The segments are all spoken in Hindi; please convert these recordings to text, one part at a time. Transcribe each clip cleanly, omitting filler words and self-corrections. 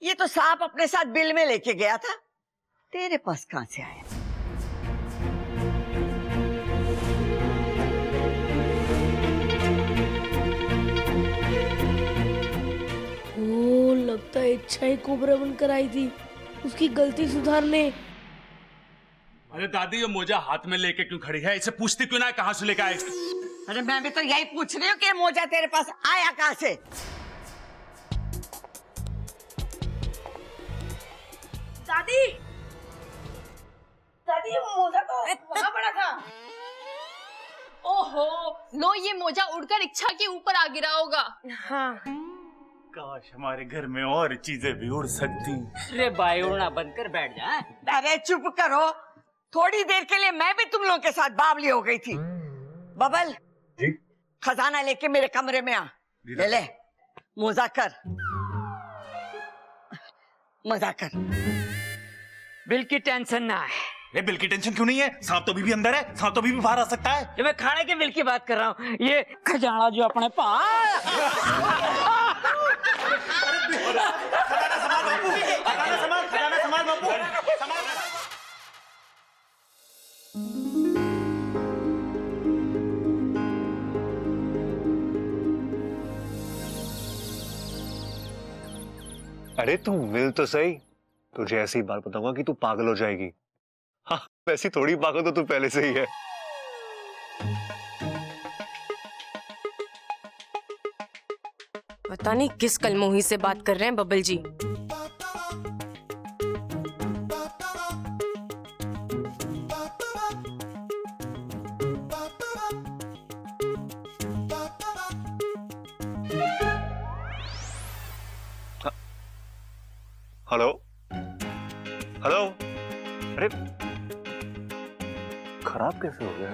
ये तो सांप अपने साथ बिल में लेके गया था, तेरे पास कहां से आया? ओ, लगता है इच्छा ही कोबरा बनकर आई थी उसकी गलती सुधारने। अरे दादी, ये मोजा हाथ में लेके क्यों खड़ी है? इसे पूछती क्यों ना है कहां से लेके आए? अरे मैं भी तो यही पूछ रही हूँ कि मोजा तेरे पास आया कहां से? दादी, दादी, ये मोजा तो वहां पड़ा था। ओहो, लो ये मोजा उड़कर इच्छा के ऊपर आ गिरा होगा। हाँ। काश हमारे घर में और चीजें भी उड़ सकती। अरे भाई, उड़ना बंद कर बैठ जा। अरे चुप करो, थोड़ी देर के लिए मैं भी तुम लोगों के साथ बावली हो गई थी। बबल जी? खजाना लेके मेरे कमरे में आ। ले ले, मोजा कर, मजा कर। बिल की टेंशन ना है। ये बिल की टेंशन क्यों नहीं है? सांप तो अभी भी अंदर है, सांप तो अभी भी बाहर आ सकता है। ये मैं खाने के बिल की बात कर रहा हूँ। ये खजाना जो अपने पास। अरे तू मिल तो सही, तुझे ऐसी ही बात बताऊंगा कि तू पागल हो जाएगी। हाँ, वैसी थोड़ी पागल तो तू पहले से ही है। पता नहीं किस कलमोही से बात कर रहे हैं बबल जी। हेलो हेलो, अरे खराब कैसे हो गया?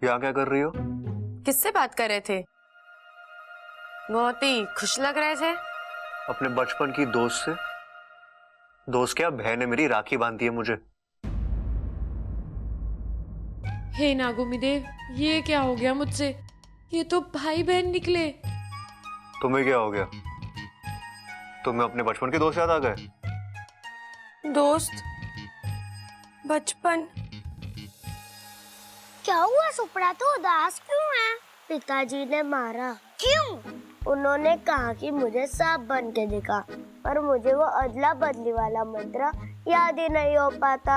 यहाँ क्या कर रही हो? किससे बात कर रहे थे? बहुत ही खुश लग रहे थे। अपने बचपन की दोस्त से। दोस्त क्या, बहन है मेरी, राखी बांधती है मुझे। हे नागोमी देव, ये क्या हो गया मुझसे? ये तो भाई बहन निकले। तुम्हें क्या हो गया? तुम्हें अपने बचपन के दोस्त याद आ गए? दोस्त? बचपन? क्या हुआ सुपड़ा, तो उदास क्यों है? पिताजी ने मारा। क्यों? उन्होंने कहा कि मुझे सांप बन के दिखा, पर मुझे वो अदला बदली वाला मंत्र याद ही नहीं हो पाता,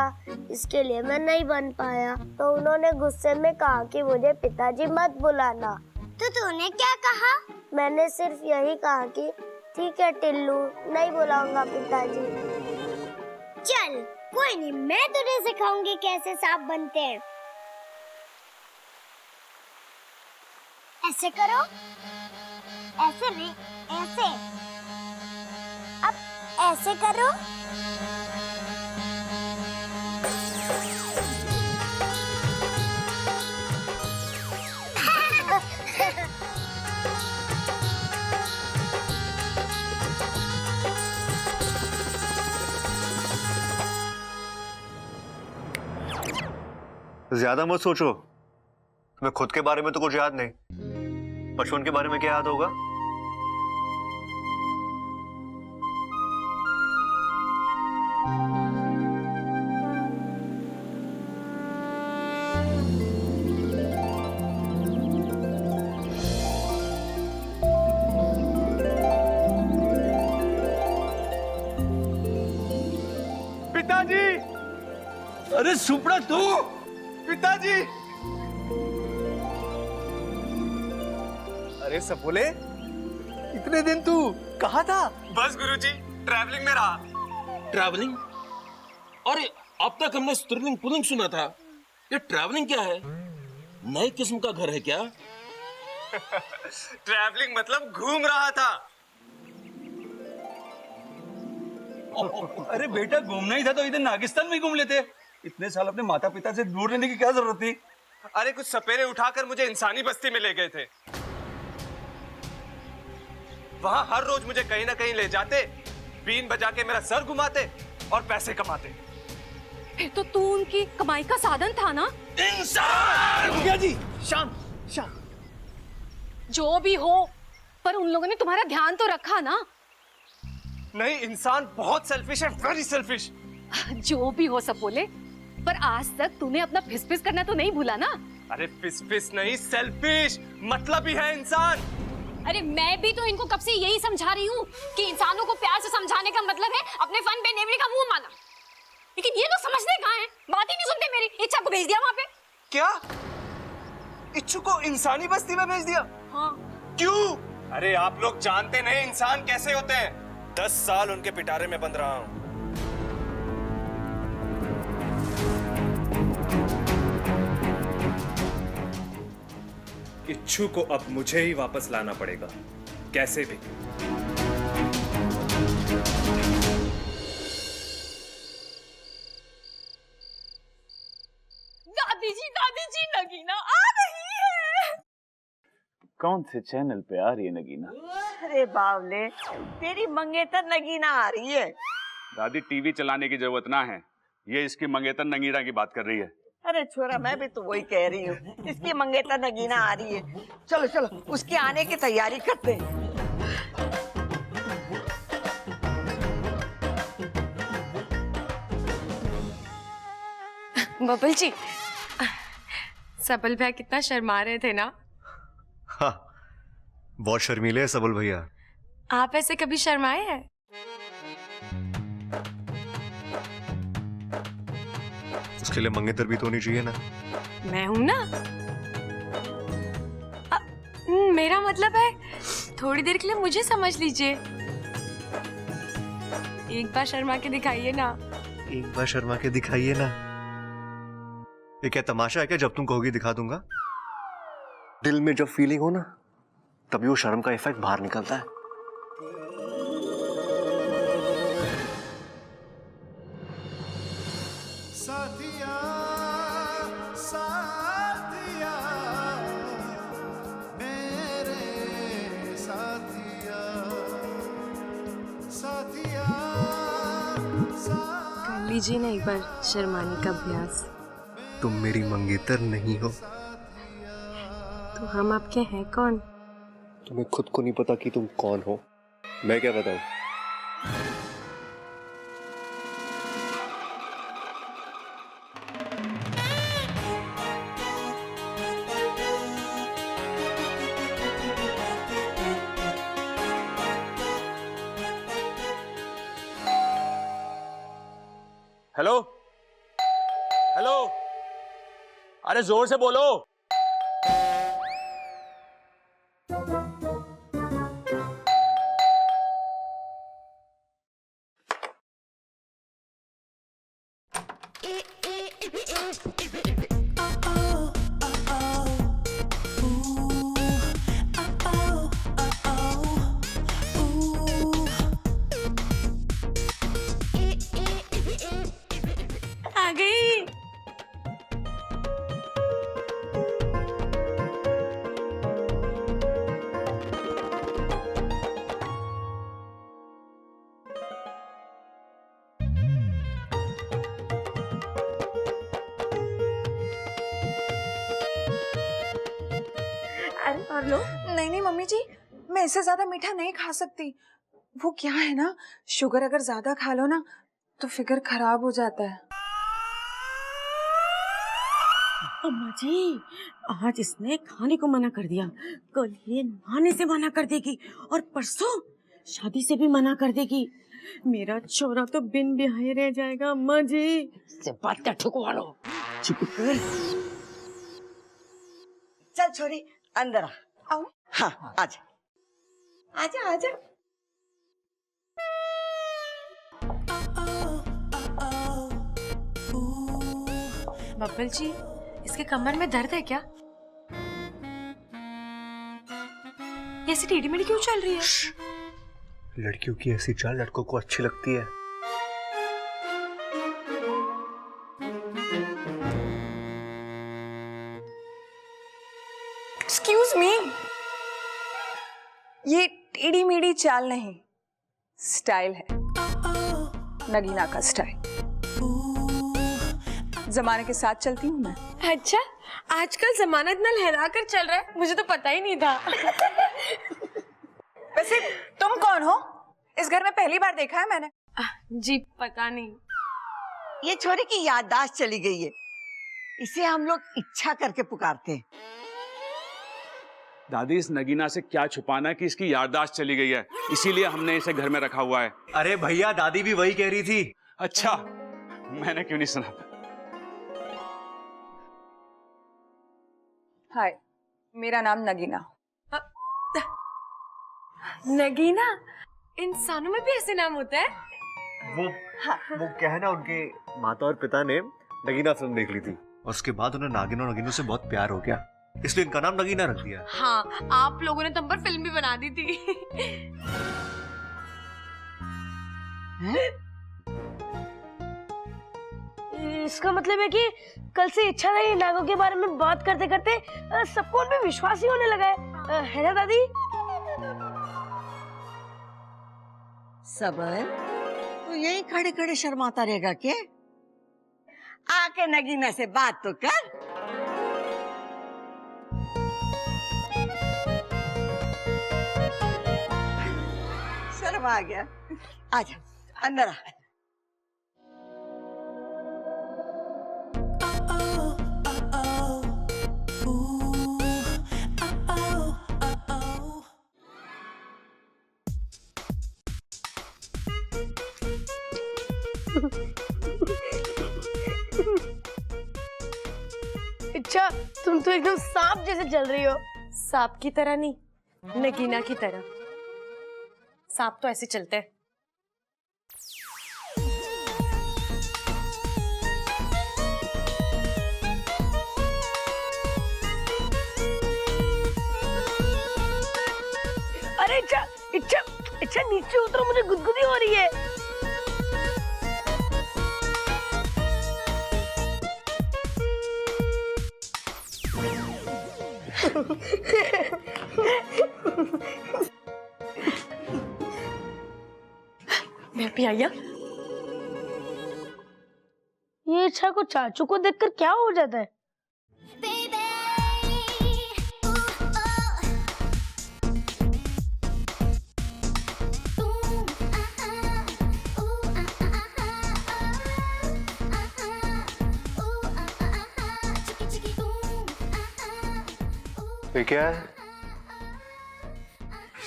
इसके लिए मैं नहीं बन पाया। तो उन्होंने गुस्से में कहा कि मुझे पिताजी मत बुलाना। तो तूने क्या कहा? मैंने सिर्फ यही कहा कि ठीक है टिल्लू, नहीं बुलाऊंगा पिताजी। चल कोई नहीं, मैं तुझे सिखाऊंगी कैसे सांप बनते हैं। ऐसे करो, ऐसे नहीं, ऐसे। अब ऐसे करो। ज्यादा मत सोचो, तुम्हें खुद के बारे में तो कुछ याद नहीं, बचपन के बारे में क्या याद होगा? पिताजी! अरे सुपड़ा तू! पिताजी! अरे सपोले, इतने दिन तू कहाँ था? बस गुरुजी, ट्रैवलिंग में रहा। ट्रैवलिंग? अरे अब तक हमने स्त्रीलिंग पुल्लिंग सुना था, ये ट्रैवलिंग क्या है? नई किस्म का घर है क्या? ट्रैवलिंग मतलब घूम रहा था। अरे बेटा, घूमना ही था तो इधर नागिस्तान में घूम लेते। इतने साल अपने माता पिता से दूर रहने की क्या जरूरत थी? अरे कुछ सपेरे उठाकर मुझे इंसानी बस्ती में ले गए थे। वहां हर रोज मुझे कहीं ना कहीं ले जाते, बीन बजा के मेरा सर घुमाते और पैसे कमाते। फिर तो तू उनकी कमाई का साधन था ना? इंसान! दादी शांत शांत। जो भी हो, पर उन लोगों ने तुम्हारा ध्यान तो रखा ना। नहीं, इंसान बहुत सेल्फिश है, वेरी सेल्फिश। जो भी हो सब बोले, पर आज तक तूने अपना फिस फिस करना तो नहीं भूला ना। अरे फिस फिस नहीं, सेल्फिश मतलब ही है इंसान। अरे मैं भी तो इनको कब से यही समझा रही हूँ कि इंसानों को प्यार से समझाने का मतलब है अपने फन पे नेवरी का मुंह माना। लेकिन ये लोग समझते कहाँ हैं? बात ही नहीं सुनते मेरी। इच्छा को भेज दिया वहाँ पे। क्या? इच्छु को इंसानी बस्ती में भेज दिया? हाँ। क्यों? अरे आप लोग जानते नहीं इंसान कैसे होते हैं। 10 साल उनके पिटारे में बंद रहा हूँ। इच्छु को अब मुझे ही वापस लाना पड़ेगा, कैसे भी। दादी जी नगीना आ रही है। कौन से चैनल पे आ रही है नगीना? अरे बावले, तेरी मंगेतर नगीना आ रही है। दादी टीवी चलाने की जरूरत ना है, ये इसकी मंगेतर नगीना की बात कर रही है। अरे छोरा, मैं भी तो वही कह रही हूँ, इसकी मंगेतर नगीना आ रही है। चलो चलो उसके आने की तैयारी करते हैं। बबल जी, सबल भैया कितना शर्मा रहे थे ना। हाँ, बहुत शर्मीले है सबल भैया। आप ऐसे कभी शर्माए हैं? उसके लिए मंगेतर भी तो होनी चाहिए ना। मैं हूं ना। मेरा मतलब है थोड़ी देर के लिए मुझे समझ लीजिए। एक बार शर्मा के दिखाइए ना। एक बार शर्मा के दिखाइए ना। ये क्या तमाशा है क्या? जब तुम कहोगी दिखा दूंगा। दिल में जब फीलिंग हो ना, तभी वो शर्म का इफेक्ट बाहर निकलता है। साथिया साथिया मेरे साथिया साथिया कर लीजिए ना एक बार शर्माने का अभ्यास। तुम मेरी मंगेतर नहीं हो तो हम आपके हैं कौन? तुम्हें खुद को नहीं पता कि तुम कौन हो। मैं क्या बताऊं? हेलो हेलो, अरे जोर से बोलो। आ गई। अरे और लो। नहीं नहीं मम्मी जी, मैं इससे ज्यादा मीठा नहीं खा सकती। वो क्या है ना, शुगर अगर ज्यादा खा लो ना तो फिगर खराब हो जाता है। अम्मा जी, आज इसने खाने को मना कर दिया, कल ये नहाने से मना कर देगी और परसों शादी से भी मना कर देगी। मेरा छोरा तो बिन ब्याहे रह जाएगा अम्मा जी। से बात का ठुकवा लो। चुप कर। चल छोरी अंदर आ। आओ। हाँ आजा आजा आजा। बब्बल जी, इसके कमर में दर्द है क्या? ऐसी टेढ़ी मेढ़ी क्यों चल रही है? लड़कियों की ऐसी चाल लड़कों को अच्छी लगती है। एक्सक्यूज मी, ये टेढ़ी मेढ़ी चाल नहीं, स्टाइल है, नगीना का स्टाइल। जमाने के साथ चलती हूँ मैं। अच्छा, आजकल जमाना इतना लहरा कर चल रहा है, मुझे तो पता ही नहीं था। वैसे तुम कौन हो? इस घर में पहली बार देखा है मैंने। जी पता नहीं। ये छोरे की याददाश्त चली गई है, इसे हम लोग इच्छा करके पुकारते हैं। दादी, इस नगीना से क्या छुपाना कि इसकी याददाश्त चली गई है, इसीलिए हमने इसे घर में रखा हुआ है। अरे भैया, दादी भी वही कह रही थी। अच्छा, मैंने क्यों नहीं सुना? हाय, मेरा नाम नगीना। नगीना? इंसानों में भी ऐसे नाम होता है? वो क्या है ना, उनके माता और पिता ने नगीना फिल्म देख ली थी और उसके बाद उन्हें नागिन और नगीनों से बहुत प्यार हो गया, इसलिए इनका नाम नगीना रख दिया। हाँ, आप लोगों ने तुम पर फिल्म भी बना दी थी। इसका मतलब है कि कल से इच्छा नहीं नागों के बारे में बात करते करते सबको उनमें विश्वास ही होने लगा है ना दादी? सबर, तू यही खड़े खड़े शर्माता रहेगा क्या? आके नगीना से बात तो कर। शर्म आ गया, आजा अंदर आ। अच्छा, तुम तो एकदम सांप जैसे चल रही हो। सांप की तरह नहीं, नगीना की तरह। सांप तो ऐसे चलते हैं। अरे इच्छा इच्छा इच्छा, नीचे उतरो, मुझे गुदगुदी हो रही है। मैं भी आया। ये इच्छा को चाचू को देखकर क्या हो जाता है? ये क्या है?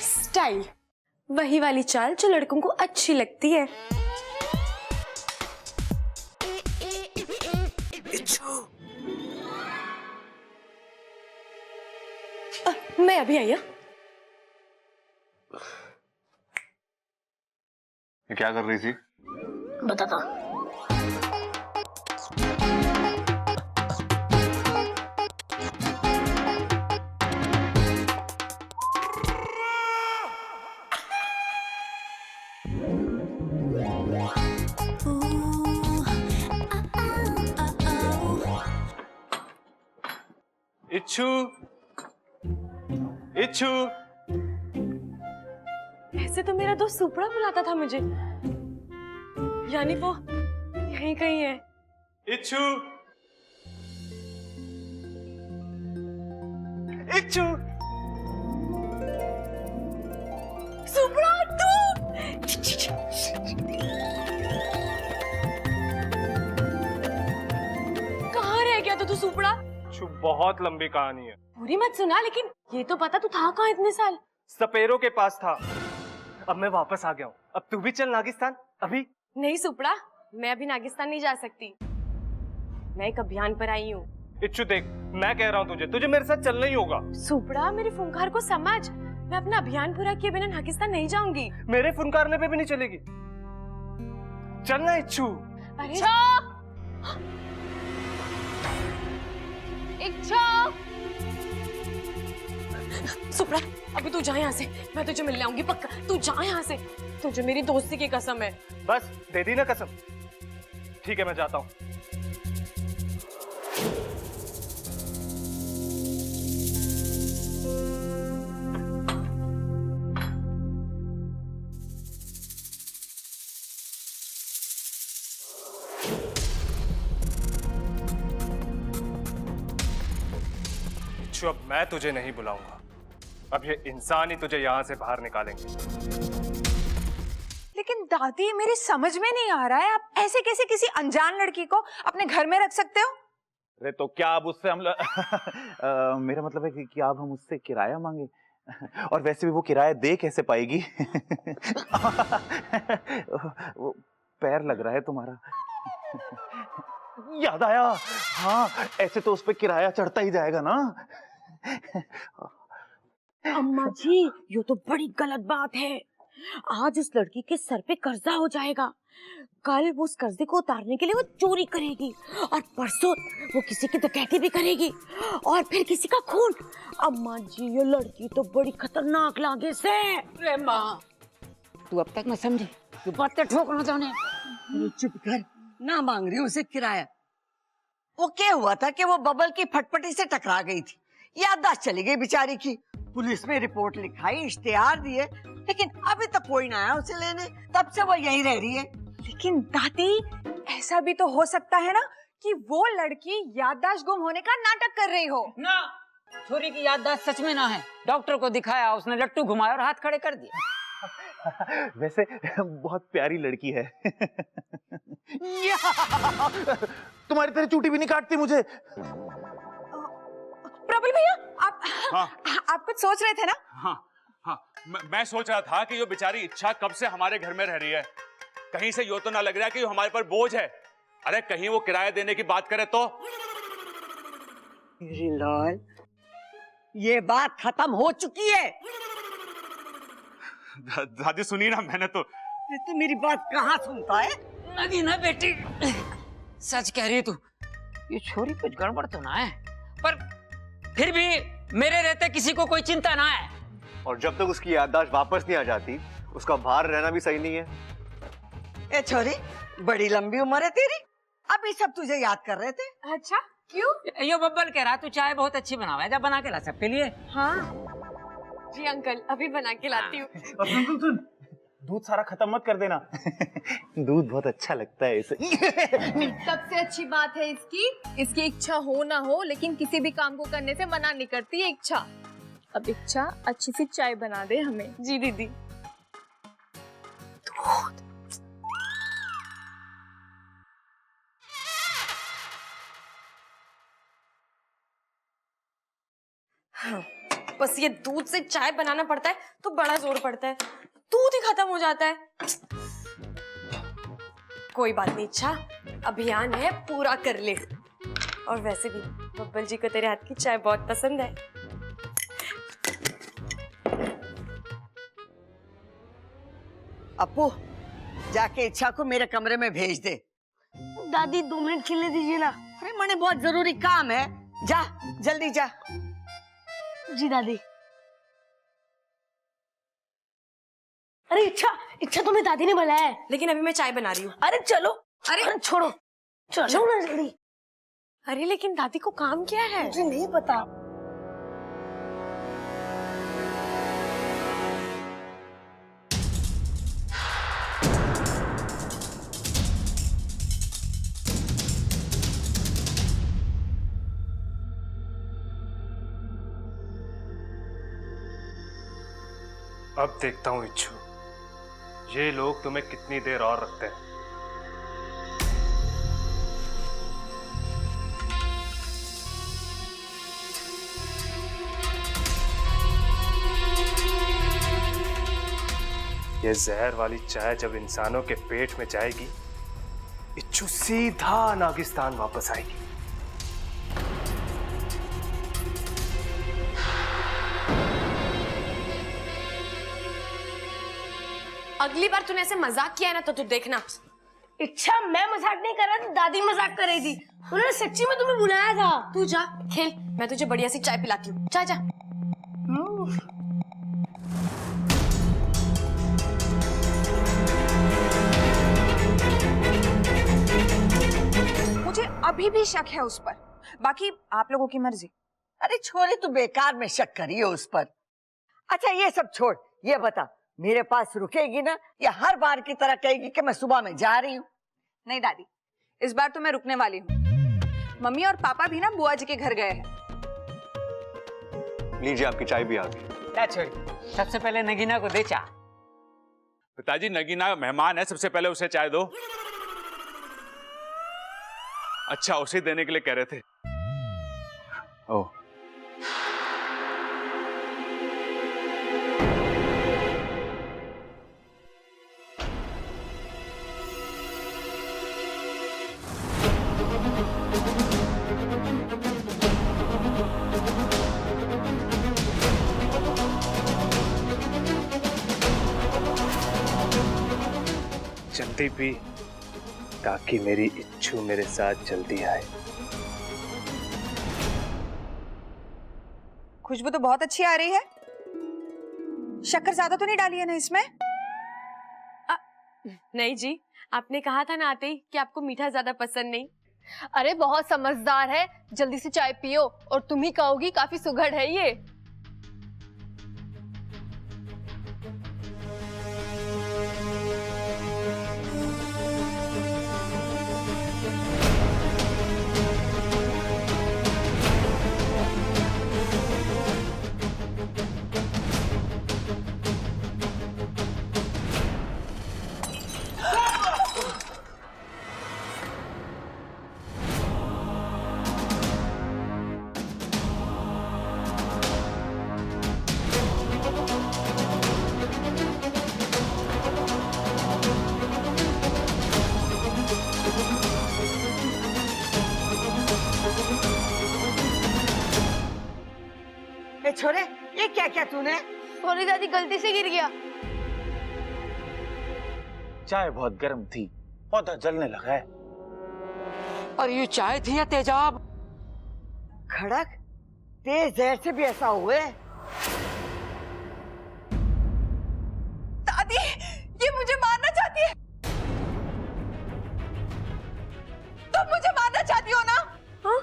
स्टाइल, वही वाली चाल जो लड़कों को अच्छी लगती है। मैं अभी आई। ये क्या कर रही थी? बताता। इच्छू, इच्छू। ऐसे तो मेरा दोस्त सुपड़ा बुलाता था मुझे, यानी वो यहीं कहीं है। इच्छू, इच्छू। सुपड़ा, तू कहाँ रह गया था तू सुपड़ा? बहुत लंबी कहानी है, पूरी मत सुना, लेकिन ये तो पता तू था कहाँ इतने साल? सपेरों के पास था, अब मैं वापस आ गया हूँ। अब तू भी चल नागिस्तान। अभी नहीं सुपड़ा, मैं अभी नागिस्तान नहीं जा सकती। मैं एक अभियान पर आई हूँ। इच्छू देख, मैं कह रहा हूँ तुझे मेरे साथ चलना ही होगा। सुपड़ा, मेरी फुंकार को समझ, मैं अपना अभियान पूरा किए बिना नागिस्तान नहीं जाऊंगी। मेरे फुनकारने पे भी नहीं चलेगी, चलना इच्छू। इच्छा, इच्छा। सुपड़ा, अभी तू जा यहाँ से, मैं तुझे मिलने आऊंगी पक्का। तू जा यहाँ से, तुझे मेरी दोस्ती की कसम है। बस दे दी ना कसम। ठीक है, मैं जाता हूँ। इच्छु, अब मैं तुझे नहीं बुलाऊंगा। अब ये इंसान ही तुझे यहाँ से बाहर निकालेंगे। लेकिन दादी, मेरी समझ में नहीं आ रहा है, आप ऐसे कैसे किसी अनजान लड़की को अपने घर में रख सकते हो? अरे तो क्या अब उससे हम मेरा मतलब है कि अब हम उससे किराया मांगे? और वैसे भी वो किराया दे कैसे पाएगी? वो पैर लग रहा है तुम्हारा। याद आया, हाँ ऐसे तो उस पे किराया चढ़ता ही जाएगा ना। अम्मा जी, ये तो बड़ी गलत बात है। आज उस लड़की के सर पे कर्जा हो जाएगा, कल वो उस कर्जे को उतारने के लिए वो चोरी करेगी, और परसों वो किसी की डकैती भी करेगी, और फिर किसी का खून। अम्मा जी, ये लड़की तो बड़ी खतरनाक लागे से। अरे माँ, तू अब तक न समझी, तू बातें ठोकना चाहने। अरे चुप कर, ना मांग रही उसे किराया। वो क्या हुआ था कि वो बबल की फटफटी से टकरा गई थी, याददाश्त चली गई बेचारी की। पुलिस में रिपोर्ट लिखाई, इश्तेहार दिए, लेकिन अभी तक कोई ना आया उसे लेने। तब से वो यहीं रह रही है। लेकिन दादी, ऐसा भी तो हो सकता है ना कि वो लड़की याददाश्त गुम होने का नाटक कर रही हो। ना, छोरी की याददाश्त सच में ना है। डॉक्टर को दिखाया, उसने लट्टू घुमाया और हाथ खड़े कर दिए। वैसे बहुत प्यारी लड़की है। तुम्हारी तरह चूटी भी नहीं काटती मुझे। प्रबल भैया, आप हाँ। आप कुछ सोच रहे थे ना? हाँ हाँ, मैं सोच रहा था कि ये बेचारी इच्छा कब से हमारे घर में रह रही है। कहीं से यो तो ना लग रहा है कि हमारे पर बोझ है। अरे कहीं वो किराया देने की बात करे तो। मेरी लाल, ये बात खत्म हो चुकी है। दादी सुनी ना, मैंने तो। ये तो मेरी बात कहाँ सुनता है? लगी ना बेटी, सच कह रही है तू। ये छोरी कुछ गड़बड़ तो ना है, पर फिर भी मेरे रहते किसी को कोई चिंता ना है। और जब तक उसकी याददाश्त वापस नहीं आ जाती, उसका बाहर रहना भी सही नहीं है। ए छोरी, बड़ी लंबी उम्र है तेरी, अभी सब तुझे याद कर रहे थे। अच्छा, क्यों? यो बब्बल कह रहा तू चाय बहुत अच्छी बनावा है, जब बना के ला सबके लिए। हाँ जी अंकल, अभी बना के लाती हूँ। सुन, दूध सारा खत्म मत कर देना। दूध बहुत अच्छा लगता है इसे। सबसे अच्छी बात है इसकी इच्छा हो ना हो, लेकिन किसी भी काम को करने से मना नहीं करती है इच्छा। अब इच्छा अच्छी सी चाय बना दे हमें। जी दीदी। हाँ, बस ये दूध से चाय बनाना पड़ता है तो बड़ा जोर पड़ता है, दूध ही खत्म हो जाता है। कोई बात नहीं इच्छा, अभियान है पूरा कर ले। और वैसे भी बब्बल जी को तेरे हाथ की चाय बहुत पसंद है। अपू, जाके इच्छा को मेरे कमरे में भेज दे। दादी 2 मिनट खिलने दीजिए ना। अरे मने बहुत जरूरी काम है, जा जल्दी जा। जी दादी। अरे इच्छा तुम्हें दादी ने बुलाया है। लेकिन अभी मैं चाय बना रही हूँ। अरे चलो। अरे छोड़ो, चलो ना जल्दी। अरे लेकिन दादी को काम क्या है? मुझे नहीं पता। अब देखता हूँ इच्छु, ये लोग तुम्हें कितनी देर और रखते हैं। ये जहर वाली चाय जब इंसानों के पेट में जाएगी, इच्छु सीधा नागिस्तान वापस आएगी। अगली बार तूने ऐसे मजाक किया है ना तो तू देखना। इच्छा, मैं मजाक नहीं कर रहा था, दादी मजाक कर रही थी। उन्होंने सच्ची में तुम्हें बुलाया था। तू जा खेल, मैं तुझे बढ़िया सी चाय पिलाती हूँ। जा जा। मुझे अभी भी शक है उस पर, बाकी आप लोगों की मर्जी। अरे छोरी, तू बेकार में शक करी है उस पर। अच्छा ये सब छोड़, ये बता मेरे पास रुकेगी ना, या हर बार की तरह कहेगी कि मैं सुबह में जा रही हूँ? नहीं दादी, इस बार तो मैं रुकने वाली हूँ। मम्मी और पापा भी ना बुआ जी के घर गए हैं। लीजिए आपकी चाय भी आ गई। ला छोड़, सबसे पहले नगीना को दे चाय। पिताजी नगीना मेहमान है, सबसे पहले उसे चाय दो। अच्छा उसे देने के लिए कह रहे थे। ओह जल्दी पी ताकि मेरी इच्छू मेरे साथ जल्दी आए। खुशबू तो बहुत अच्छी आ रही है। शक्कर ज्यादा तो नहीं डाली है ना इसमें? नहीं जी, आपने कहा था ना आते ही कि आपको मीठा ज्यादा पसंद नहीं। अरे बहुत समझदार है, जल्दी से चाय पियो और तुम ही कहोगी काफी सुघड़ है ये। ए छोरे, ये क्या क्या तूने? सॉरी दादी, गलती से गिर गया। चाय बहुत गर्म थी, पौधा जलने लगा है। और ये चाय थी या तेजाब? खड़क, तेज जहर से भी ऐसा हुए? दादी, ये मुझे मारना चाहती है। तुम मुझे मारना चाहती हो ना? हाँ?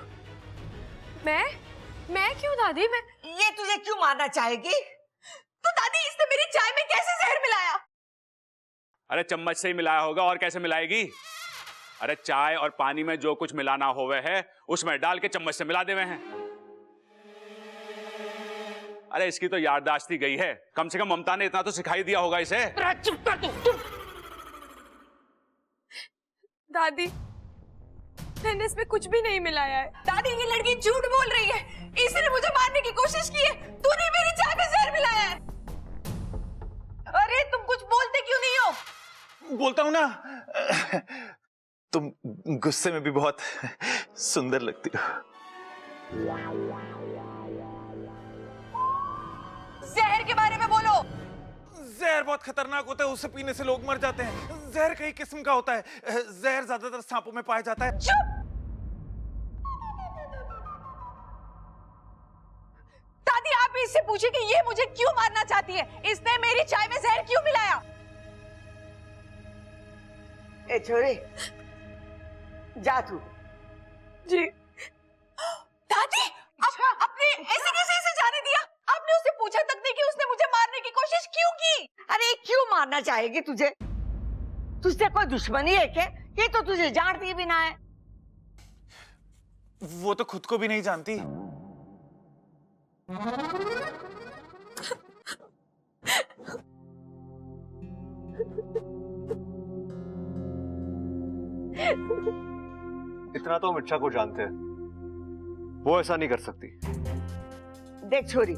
मैं क्यों दादी? मैं ये तुझे क्यों मारना चाहेगी? तो दादी, इसने मेरी चाय में कैसे जहर मिलाया? अरे चम्मच से ही मिलाया होगा, और कैसे मिलाएगी? अरे चाय और पानी में जो कुछ मिलाना होवे है उसमें डाल के चम्मच से मिला देवे हैं। अरे इसकी तो याददाश्त ही गई है, कम से कम ममता ने इतना तो सिखाई दिया होगा इसे। चुप कर तू, चुप। दादी, मैंने इसमें कुछ भी नहीं मिलाया है। दादी, ये लड़की झूठ बोल रही है। इसने मुझे मारने की कोशिश की है। तूने मेरी चाय में जहर मिलाया है। अरे तुम कुछ बोलते क्यों नहीं हो? बोलता हूं ना, तुम गुस्से में भी बहुत सुंदर लगती हो। जहर के बारे में बोलो। जहर बहुत खतरनाक होता है, उसे पीने से लोग मर जाते हैं। जहर कई किस्म का होता है। जहर ज्यादातर सांपों में पाया जाता है। चुप! दादी, आप इससे पूछिए कि ये मुझे क्यों मारना चाहती है। इसने मेरी चाय में जहर क्यों मिलाया? ए छोरे, जा तू। जी दादी, आपने ऐसे कैसे इसे जाने दिया? आपने उससे पूछा तक नहीं कि उसने मुझे मारने की कोशिश क्यों की? अरे क्यों मारना चाहेगी तुझे? तुझसे कोई दुश्मनी है क्या? ये तो तुझे जानती भी ना है। वो तो खुद को भी नहीं जानती। इतना तो हम इच्छा को जानते हैं, वो ऐसा नहीं कर सकती। देख छोरी,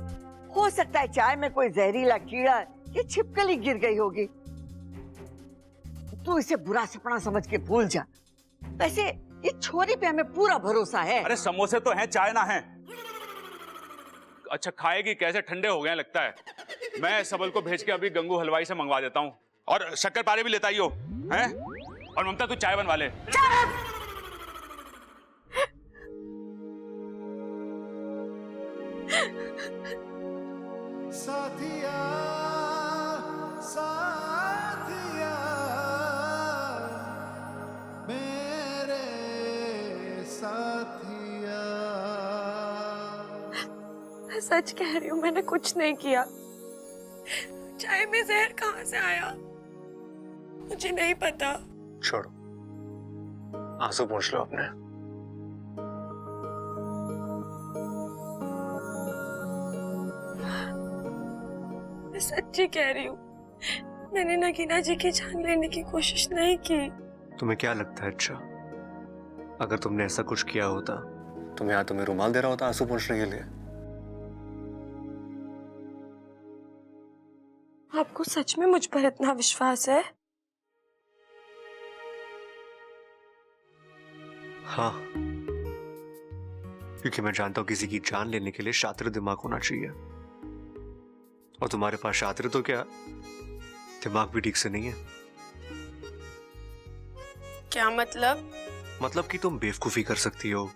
हो सकता है चाय में कोई जहरीला कीड़ा या छिपकली गिर गई होगी। तू इसे बुरा सपना समझ के भूल जा। वैसे ये छोरी पे हमें पूरा भरोसा है। अरे समोसे तो हैं, चाय ना है। अच्छा खाएगी कैसे? ठंडे हो गए लगता है। मैं सबल को भेज के अभी गंगू हलवाई से मंगवा देता हूँ, और शक्कर पारे भी लेता ही हो हैं? और ममता तू चाय बनवा ले। साथिया साथिया मेरे साथिया। मैं सच कह रही हूँ, मैंने कुछ नहीं किया। चाय में जहर कहाँ से आया मुझे नहीं पता। छोड़ो, आंसू पोंछ लो अपने। सच्ची कह रही हूँ, मैंने नगीना जी की जान लेने की कोशिश नहीं की। तुम्हें क्या लगता है अच्छा, अगर तुमने ऐसा कुछ किया होता तो मैं यहाँ तुम्हें रुमाल दे रहा होता आंसू पोंछने के लिए? आपको सच में मुझ पर इतना विश्वास है? हाँ, क्योंकि मैं जानता हूं किसी की जान लेने के लिए शातिर दिमाग होना चाहिए, और तुम्हारे पास शातिर तो क्या, दिमाग भी ठीक से नहीं है। क्या मतलब? मतलब कि तुम बेवकूफी कर सकती हो,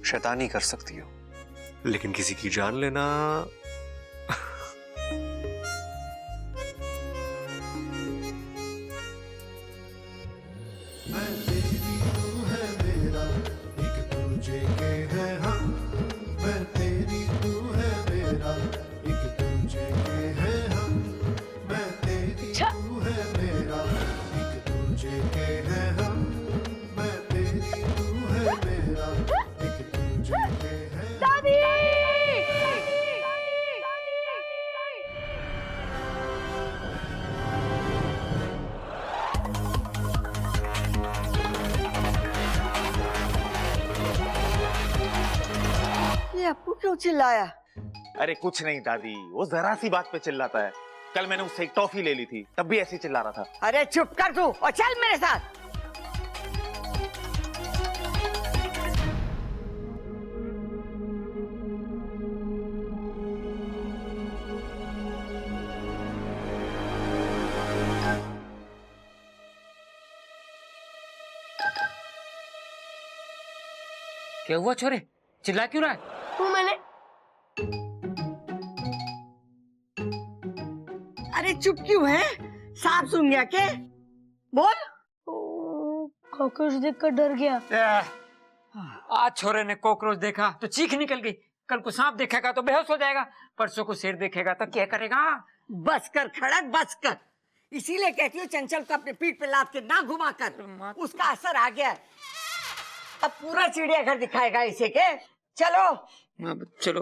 शैतानी कर सकती हो, लेकिन किसी की जान लेना मैं तेरी तू है मेरा, एक दूजे के है हम। मैं तेरी तू है मेरा, एक दूजे के है हम। मैं तेरी तू है मेरा, एक दूजे के है हम। मैं तेरी तू है मेरा, एक दूजे के है दादी। ये अप्पू क्यों चिल्लाया? अरे कुछ नहीं दादी, वो जरा सी बात पे चिल्लाता है। कल मैंने उससे एक टॉफी ले ली थी, तब भी ऐसे ही चिल्ला रहा था। अरे चुप कर तू और चल मेरे साथ। क्या हुआ छोरे, चिल्ला क्यों रहा है? वो मैंने अरे चुप क्यों है? सांप सुन गया के? बोल। कॉकरोच देखकर डर गया। आज छोरे ने कॉकरोच देखा तो चीख निकल गई, कल को सांप देखेगा तो बेहोश हो जाएगा, परसों को शेर देखेगा तो क्या करेगा? बस कर खड़क, बस कर। इसीलिए कहती हूँ चंचल को अपने पीठ पे लाद के ना घुमा कर, उसका असर आ गया है। अब पूरा चिड़ियाघर दिखाएगा इसे के। चलो चलो।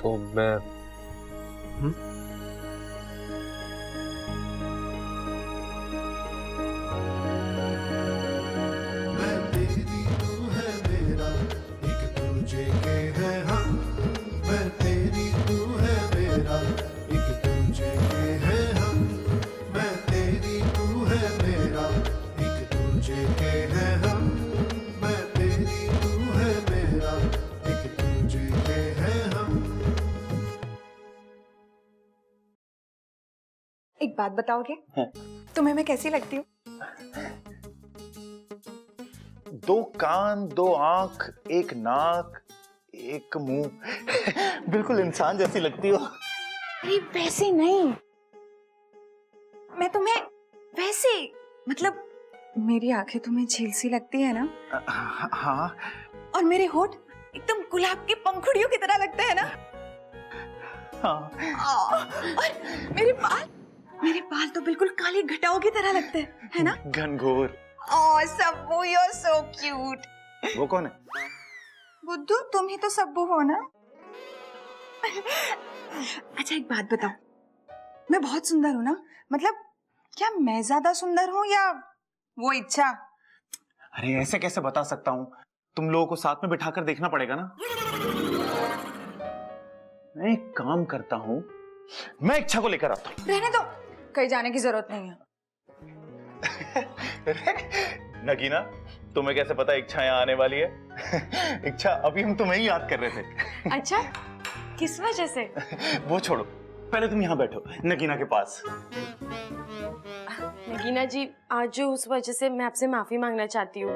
तो मैं मैं तेरी तू है मेरा, एक दूजे के है हम। मैं तेरी तू है मेरा, एक दूजे के है हम। मैं तेरी तू है मेरा, एक दूजे के है हम। मैं तेरी तू है मेरा, एक दूजे के है हम। एक बात बताओगे? तुम्हें मैं कैसी लगती हूँ? दो कान, दो आंख, एक नाक, एक मुंह, बिल्कुल इंसान जैसी लगती हो। अरे वैसे नहीं, मैं तुम्हें वैसे, मतलब मेरी आंखें तुम्हें झील सी लगती है ना? हाँ। और मेरे होठ एकदम गुलाब की पंखुड़ियों की तरह लगते हैं ना? हाँ। और मेरे बाल तो बिल्कुल काली घटाओं की तरह लगते हैं, है ना? घनघोर। Oh Sabbu, you are so cute. वो कौन है? बुद्धू, तुम ही तो सब्बू हो ना? अच्छा एक बात बताओ, मैं बहुत सुंदर हूँ ना? मतलब क्या मैं ज्यादा सुंदर हूँ या वो इच्छा? अरे ऐसे कैसे बता सकता हूँ, तुम लोगों को साथ में बिठाकर देखना पड़ेगा ना। मैं एक काम करता हूँ, मैं इच्छा को लेकर आता हूँ। रहने दो, कहीं जाने की जरूरत नहीं है। नगीना, तुम्हें कैसे पता इच्छा यहाँ आने वाली है? इच्छा, अभी हम तुम्हें ही याद कर रहे थे। अच्छा, किस वजह से? वो छोड़ो, पहले तुम यहाँ बैठो नगीना के पास। नगीना जी, आज जो उस वजह से मैं आपसे माफी मांगना चाहती हूँ।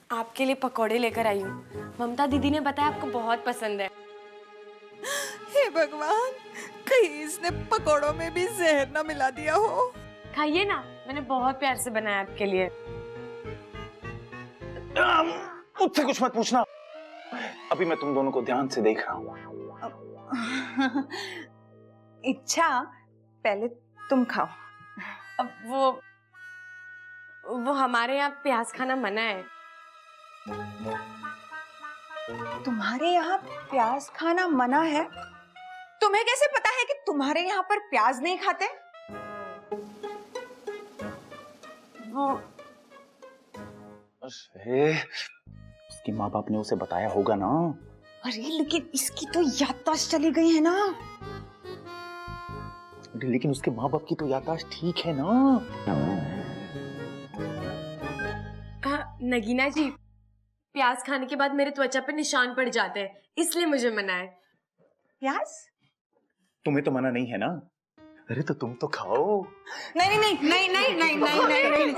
आपके लिए पकौड़े लेकर आई हूँ, ममता दीदी ने बताया आपको बहुत पसंद है। हे भगवान, कहीं इसने पकौड़ों में भी जहर ना मिला दिया हो। खाइए ना, मैंने बहुत प्यार से बनाया आपके लिए। मुझसे कुछ मत पूछना, अभी मैं तुम दोनों को ध्यान से देख रहा हूँ। इच्छा, पहले तुम खाओ। अब वो हमारे यहाँ प्याज खाना मना है। तुम्हारे यहाँ प्याज खाना मना है? तुम्हें कैसे पता है कि तुम्हारे यहाँ पर प्याज नहीं खाते? अरे, उसकी माँ बाप ने उसे बताया होगा ना। अरे लेकिन इसकी तो याददाश्त चली गई है ना। लेकिन उसके माँ बाप की तो याददाश्त ठीक है ना। नगीना जी, प्याज खाने के बाद मेरे त्वचा पे निशान पड़ जाते हैं, इसलिए मुझे मना है। प्याज? तुम्हें तो मना नहीं है ना। अरे तो तुम तो खाओ। नहीं नहीं नहीं नहीं नहीं नहीं नहीं नहीं, नहीं।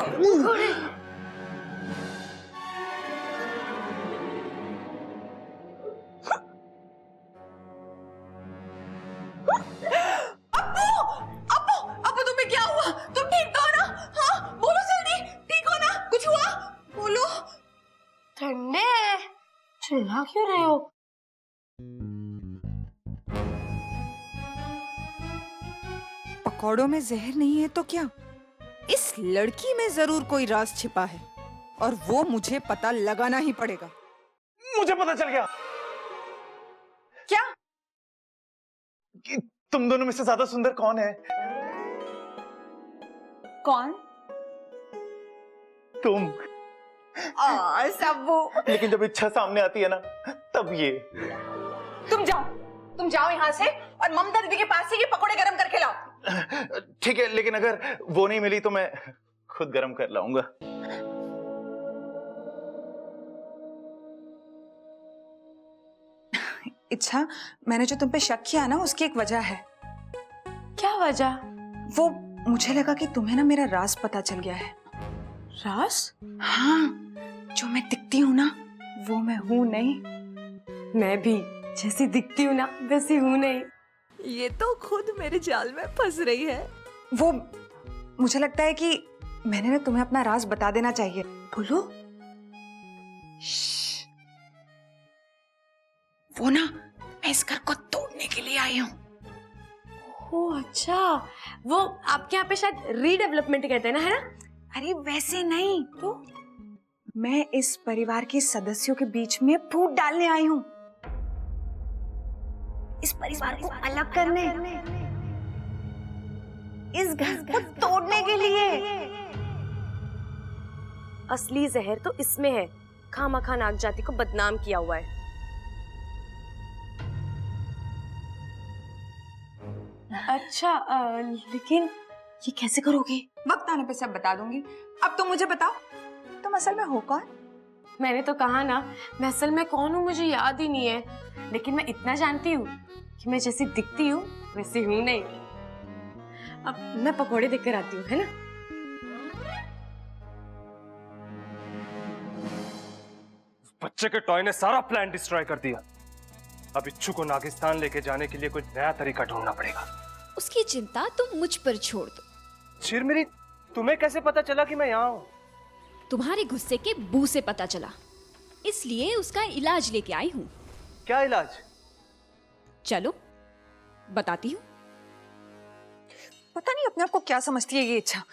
अब्बू तुम्हें क्या हुआ? तुम ठीक तो हो ना? हाँ बोलो जल्दी, ठीक हो ना? कुछ हुआ? बोलो। ठंडे चिल्ला क्यों रहे हो? पकौड़ों में जहर नहीं है तो क्या? इस लड़की में जरूर कोई राज छिपा है और वो मुझे पता लगाना ही पड़ेगा। मुझे पता चल गया। क्या? कि तुम दोनों में से ज्यादा सुंदर कौन है? कौन? तुम। सबू। लेकिन जब इच्छा सामने आती है ना, तब ये। तुम जाओ यहाँ से और ममता दीदी के पास से ये पकौड़े गरम करके लाओ। ठीक है, लेकिन अगर वो नहीं मिली तो मैं खुद गरम कर लाऊंगा। इच्छा, मैंने जो तुम पे शक किया ना, उसकी एक वजह है। क्या वजह? वो मुझे लगा कि तुम्हें ना मेरा राज पता चल गया है। राज? हाँ, जो मैं दिखती हूँ ना, वो मैं हूँ नहीं। मैं भी जैसी दिखती हूँ ना, वैसी हूँ नहीं। ये तो खुद मेरे जाल में फंस रही है। वो मुझे लगता है कि मैंने ना तुम्हें अपना राज बता देना चाहिए। बोलो। वो ना, मैं इस घर को तोड़ने के लिए आई हूँ। ओह अच्छा, वो आपके यहाँ पे शायद रीडेवलपमेंट कहते हैं ना, है ना? अरे वैसे नहीं, तो मैं इस परिवार के सदस्यों के बीच में फूट डालने आई हूँ। इस परिवार को अलग करने, इस घर को तोड़ने के लिए। असली जहर तो इसमें है, खामखा नाग जाति को बदनाम किया हुआ है। अच्छा, लेकिन ये कैसे करोगे? वक्त आने पे सब बता दूंगी। अब तुम मुझे बताओ, तुम असल में हो कौन? मैंने तो कहा ना, मैं असल में कौन हूँ मुझे याद ही नहीं है, लेकिन मैं इतना जानती हूँ कि मैं जैसी दिखती हूँ वैसी हूँ नहीं। अब मैं पकोड़े देकर आती हूँ, है ना? बच्चे के टॉय ने सारा प्लान डिस्ट्रॉय कर दिया। अब इच्छू को नागिस्तान लेके जाने के लिए कोई नया तरीका ढूंढना पड़ेगा। उसकी चिंता तुम मुझ पर छोड़ दो। चिरमिरी, तुम्हें कैसे पता चला कि मैं यहाँ हूँ? तुम्हारे गुस्से के बू से पता चला, इसलिए उसका इलाज लेके आई हूँ। क्या इलाज? चलो बताती हूँ। पता नहीं अपने आप को क्या समझती है ये इच्छा।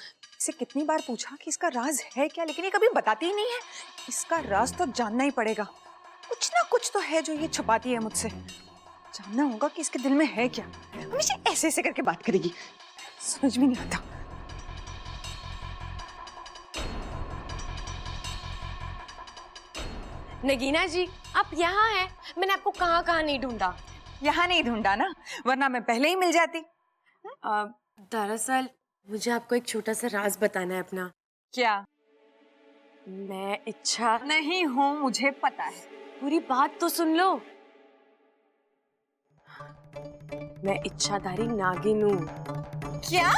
इसे कितनी बार पूछा कि इसका राज है क्या, लेकिन ये कभी बताती ही नहीं है। इसका राज तो जानना ही पड़ेगा। कुछ ना कुछ तो है जो ये छुपाती है मुझसे। जानना होगा कि इसके दिल में है क्या। हमेशा ऐसे ऐसे करके बात करेगी, समझ में नहीं आता। नगीना जी, आप यहाँ हैं। मैंने आपको कहाँ कहाँ नहीं ढूंढा। यहाँ नहीं ढूंढा ना, वरना मैं पहले ही मिल जाती। दरअसल मुझे आपको एक छोटा सा राज बताना है अपना। क्या? मैं इच्छा नहीं हूँ, मुझे पता है। पूरी बात तो सुन लो। मैं इच्छाधारी नागिन हूँ। क्या?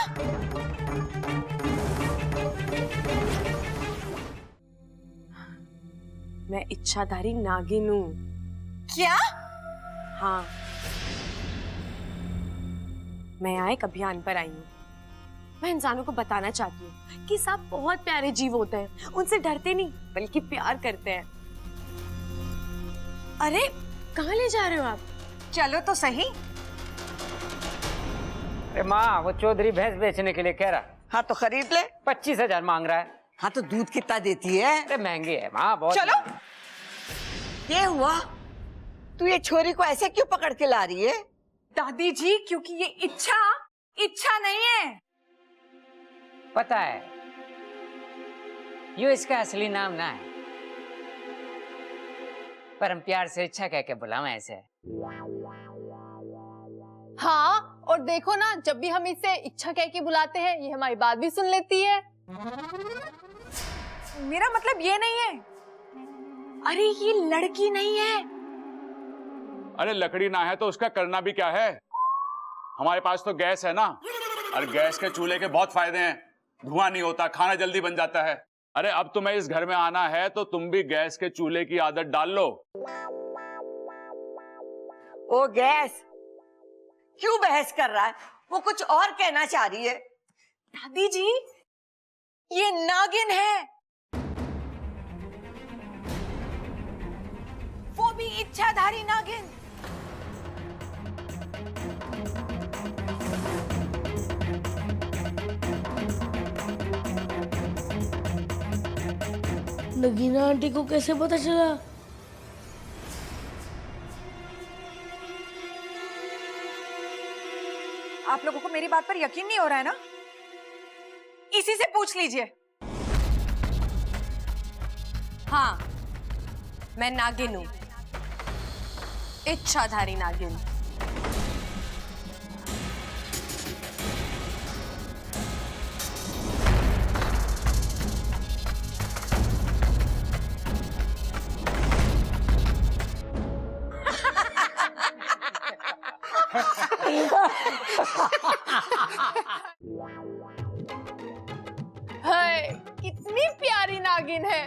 मैं इच्छाधारी नागिन हूँ। क्या? हाँ, मैं यहाँ एक अभियान पर आई हूँ। मैं इंसानों को बताना चाहती हूँ कि सांप बहुत प्यारे जीव होते हैं, उनसे डरते नहीं बल्कि प्यार करते हैं। अरे कहाँ ले जा रहे हो आप? चलो तो सही। अरे माँ, वो चौधरी भैंस बेचने के लिए कह रहा। हाँ तो खरीद ले। 25,000 मांग रहा है। हाँ तो दूध कितना देती है? अरे महंगी है माँ, बहुत। चलो। ये हुआ, तू ये छोरी को ऐसे क्यों पकड़ के ला रही है? दादी जी, क्योंकि ये इच्छा नहीं है। पता है, यो इसका असली नाम ना है, पर हम प्यार से इच्छा कह के बुलावे ऐसे। हाँ, और देखो ना, जब भी हम इसे इच्छा कह के बुलाते हैं ये हमारी बात भी सुन लेती है। मेरा मतलब ये नहीं है। अरे ये लड़की नहीं है। अरे लकड़ी ना है तो उसका करना भी क्या है? हमारे पास तो गैस है ना। अरे गैस के चूल्हे के बहुत फायदे हैं, धुआं नहीं होता, खाना जल्दी बन जाता है। अरे अब तुम्हें इस घर में आना है तो तुम भी गैस के चूल्हे की आदत डाल लो। ओ गैस, क्यों बहस कर रहा है? वो कुछ और कहना चाह रही है। दादी जी, ये नागिन है, वो भी इच्छाधारी नागिन। नगीना आंटी को कैसे पता चला? आप लोगों को मेरी बात पर यकीन नहीं हो रहा है ना? इसी से पूछ लीजिए। हाँ, मैं नागिन हूँ, इच्छाधारी नागिन। हाय, कितनी प्यारी नागिन है।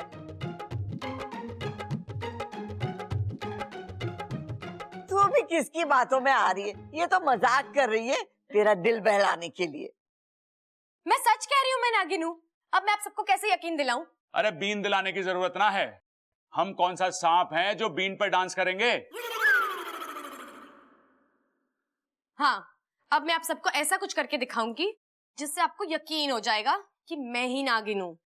तू भी किसकी बातों में आ रही है? ये तो मजाक कर रही है तेरा दिल बहलाने के लिए। मैं सच कह रही हूँ, मैं नागिन हूँ। अब मैं आप सबको कैसे यकीन दिलाऊं? अरे बीन दिलाने की जरूरत ना है। हम कौन सा सांप हैं जो बीन पर डांस करेंगे? हाँ, अब मैं आप सबको ऐसा कुछ करके दिखाऊंगी जिससे आपको यकीन हो जाएगा कि मैं ही नागिन हूँ।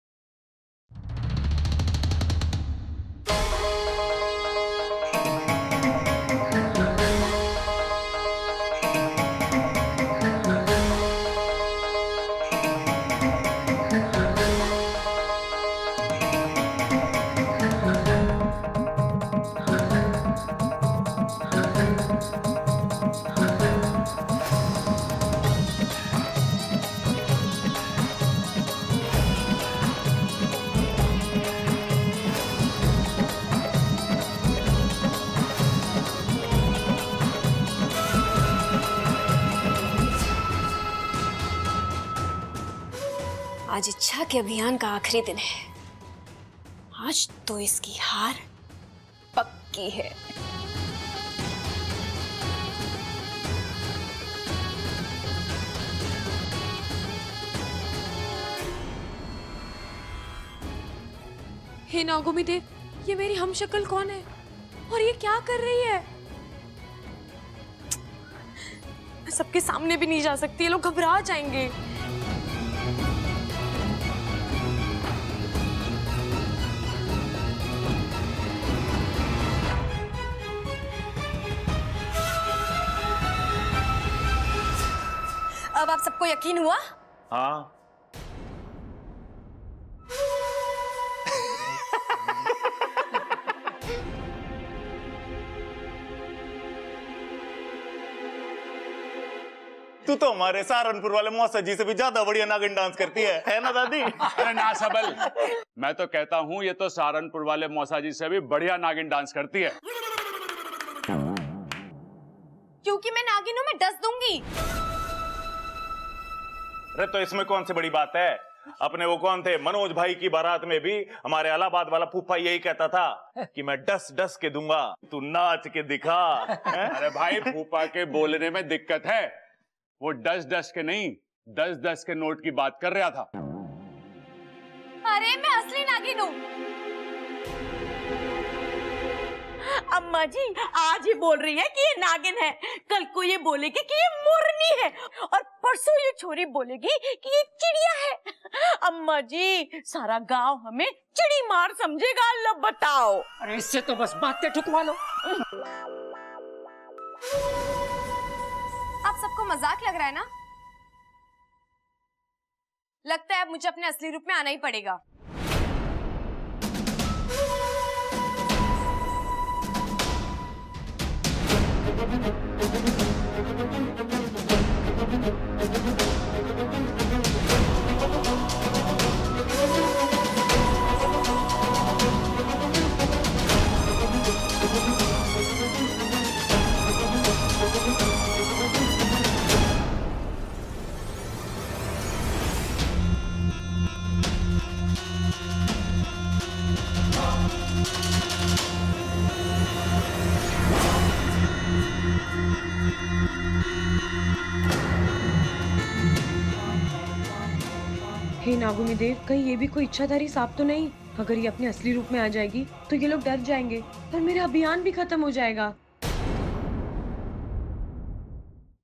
आज इच्छा के अभियान का आखिरी दिन है। आज तो इसकी हार पक्की है। हे नागोमी देव, ये मेरी हमशक्ल कौन है और ये क्या कर रही है? मैं सबके सामने भी नहीं जा सकती, ये लोग घबरा जाएंगे। अब आप सबको यकीन हुआ? हाँ। तू तो हमारे सहारनपुर वाले मौसा जी से भी ज्यादा बढ़िया नागिन डांस करती है ना दादी? अरे ना सबल, मैं तो कहता हूँ ये तो सहारनपुर वाले मौसा जी से भी बढ़िया नागिन डांस करती है। क्योंकि मैं नागिन हूँ, मैं डस दूंगी। अरे तो इसमें कौन सी बड़ी बात है? अपने वो कौन थे, मनोज भाई की बारात में भी हमारे इलाहाबाद वाला फूफा यही कहता था कि मैं डस डस के दूंगा, तू नाच के दिखा। अरे भाई, फूफा के बोलने में दिक्कत है, वो डस डस के नहीं 10-10 के नोट की बात कर रहा था। अरे मैं असली नागिन हूँ। अम्मा जी आज ही बोल रही है कि ये नागिन है, कल को ये बोलेगी कि ये मोरनी है, और परसों ये छोरी बोलेगी कि ये चिड़िया है। अम्मा जी सारा गांव हमें चिड़ी मार समझेगा, अल्लाह बताओ। अरे इससे तो बस बातें ठुकवा लो। आप सबको मजाक लग रहा है ना? लगता है अब मुझे अपने असली रूप में आना ही पड़ेगा। हे नागुनी देव, कहीं ये भी कोई इच्छाधारी सांप तो नहीं? अगर ये अपने असली रूप में आ जाएगी तो ये लोग डर जाएंगे और मेरा अभियान भी खत्म हो जाएगा।